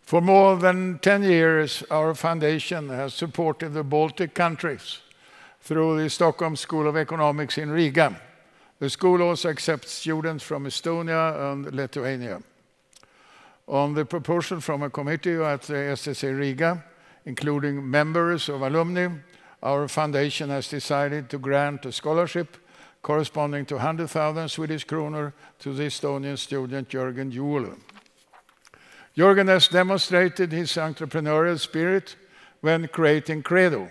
For more than 10 years, our foundation has supported the Baltic countries through the Stockholm School of Economics in Riga. The school also accepts students from Estonia and Lithuania. On the proposal from a committee at the SSA Riga, including members of alumni, our foundation has decided to grant a scholarship corresponding to 100,000 Swedish kronor to the Estonian student Jörgen Jõulu. Jörgen has demonstrated his entrepreneurial spirit when creating Credo,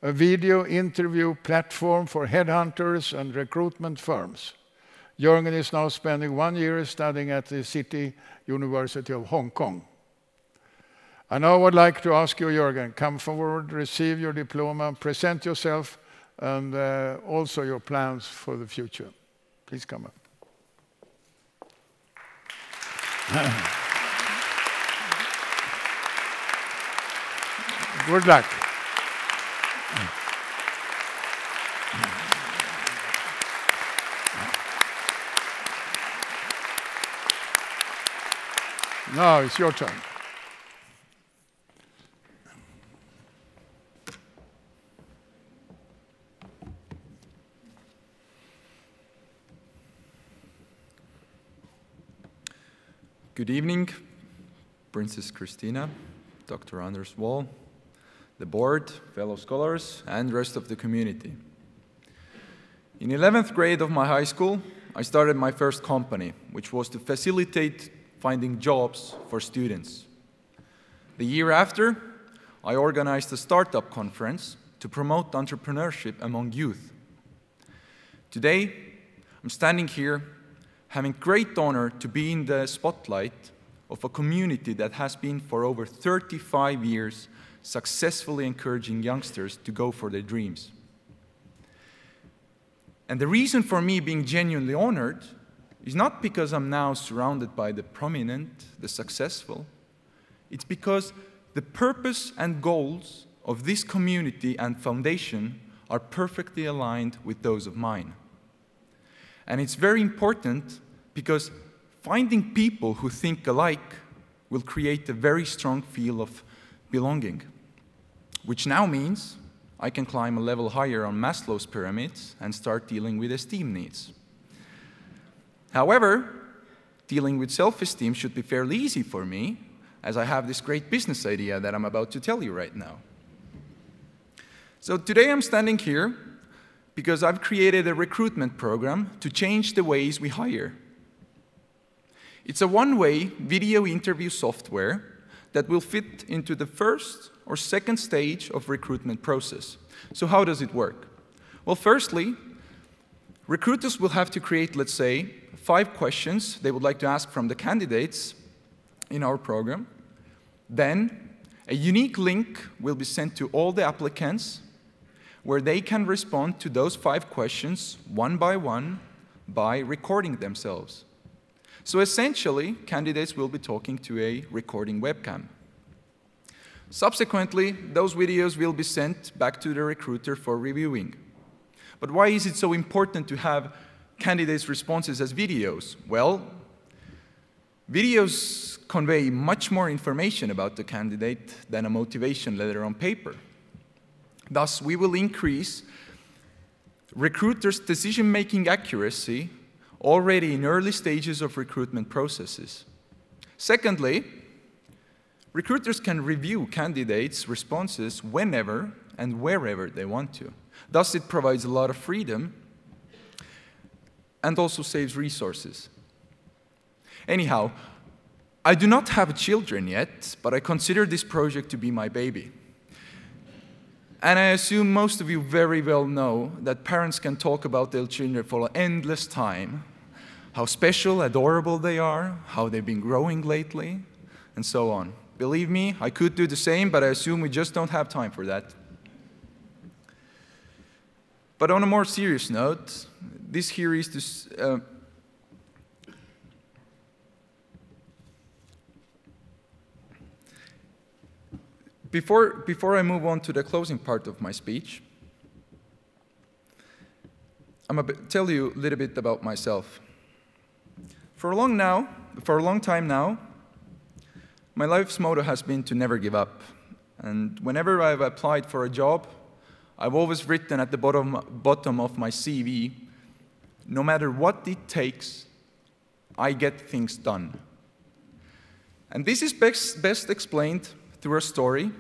a video interview platform for headhunters and recruitment firms. Jörgen is now spending 1 year studying at the City University of Hong Kong. I now would like to ask you, Jörgen, come forward, receive your diploma, present yourself, and also your plans for the future. Please come up. Good luck. Now it's your turn. Good evening, Princess Christina, Dr. Anders Walls, the board, fellow scholars, and rest of the community. In 11th grade of my high school, I started my first company, which was to facilitate finding jobs for students. The year after, I organized a startup conference to promote entrepreneurship among youth. Today, I'm standing here having great honor to be in the spotlight of a community that has been for over 35 years successfully encouraging youngsters to go for their dreams. And the reason for me being genuinely honored is not because I'm now surrounded by the prominent, the successful. It's because the purpose and goals of this community and foundation are perfectly aligned with those of mine. And it's very important because finding people who think alike will create a very strong feel of belonging, which now means I can climb a level higher on Maslow's pyramids and start dealing with esteem needs. However, dealing with self-esteem should be fairly easy for me, as I have this great business idea that I'm about to tell you right now. So today I'm standing here because I've created a recruitment program to change the ways we hire. It's a one-way video interview software that will fit into the first or second stage of recruitment process. So how does it work? Well, firstly, recruiters will have to create, let's say, 5 questions they would like to ask from the candidates in our program. Then, a unique link will be sent to all the applicants where they can respond to those 5 questions one by recording themselves. So essentially, candidates will be talking to a recording webcam. Subsequently, those videos will be sent back to the recruiter for reviewing. But why is it so important to have candidates' responses as videos? Well, videos convey much more information about the candidate than a motivation letter on paper. Thus, we will increase recruiters' decision-making accuracy already in early stages of recruitment processes. Secondly, recruiters can review candidates' responses whenever and wherever they want to. Thus, it provides a lot of freedom and also saves resources. Anyhow, I do not have children yet, but I consider this project to be my baby. And I assume most of you very well know that parents can talk about their children for an endless time, how special, adorable they are, how they've been growing lately, and so on. Believe me, I could do the same, but I assume we just don't have time for that. But on a more serious note, this here is to Before I move on to the closing part of my speech, I'm going to tell you a little bit about myself. For a long time now, My life's motto has been to never give up. And whenever I've applied for a job, I've always written at the bottom of my CV, no matter what it takes, I get things done. And this is best explained through a story,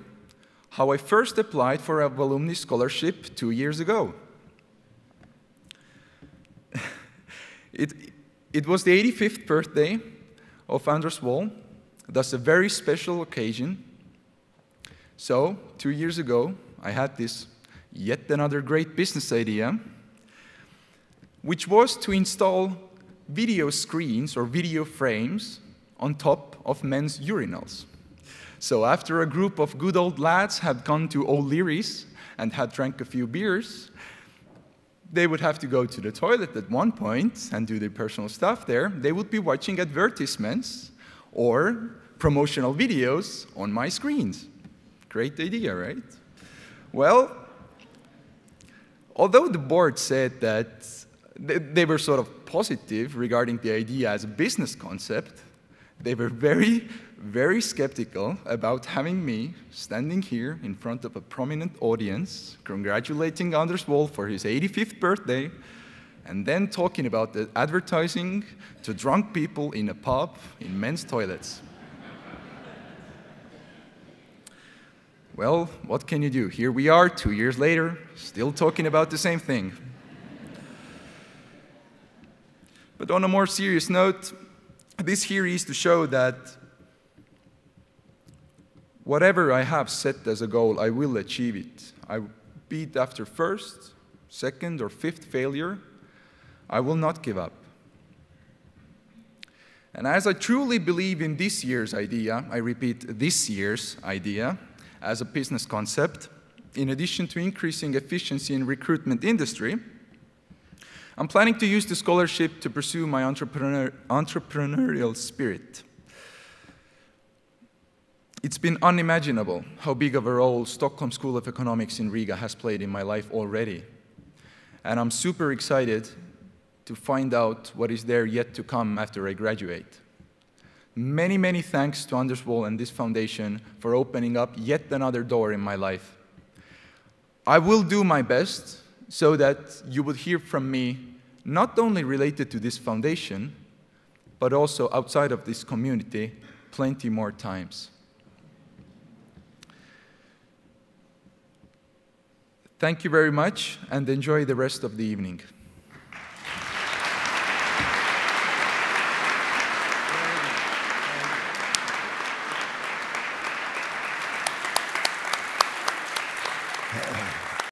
how I first applied for a alumni scholarship 2 years ago. It was the 85th birthday of Anders Walls, thus a very special occasion. So, 2 years ago, I had this yet another great business idea, which was to install video screens or video frames on top of men's urinals. So after a group of good old lads had gone to O'Leary's and had drank a few beers, they would have to go to the toilet at one point and do their personal stuff there. They would be watching advertisements or promotional videos on my screens. Great idea, right? Well, although the board said that they were sort of positive regarding the idea as a business concept, they were very, very skeptical about having me standing here in front of a prominent audience, congratulating Anders Walls for his 85th birthday, and then talking about the advertising to drunk people in a pub in men's toilets. Well, what can you do? Here we are, 2 years later, still talking about the same thing. But on a more serious note, this here is to show that whatever I have set as a goal, I will achieve it. Be it after first, second, or fifth failure, I will not give up. And as I truly believe in this year's idea, I repeat, this year's idea, as a business concept, in addition to increasing efficiency in recruitment industry, I'm planning to use the scholarship to pursue my entrepreneurial spirit. It's been unimaginable how big of a role Stockholm School of Economics in Riga has played in my life already. And I'm super excited to find out what is there yet to come after I graduate. Many, many thanks to Anders Walls and this foundation for opening up yet another door in my life. I will do my best so that you will hear from me not only related to this foundation, but also outside of this community plenty more times. Thank you very much, and enjoy the rest of the evening. Yeah.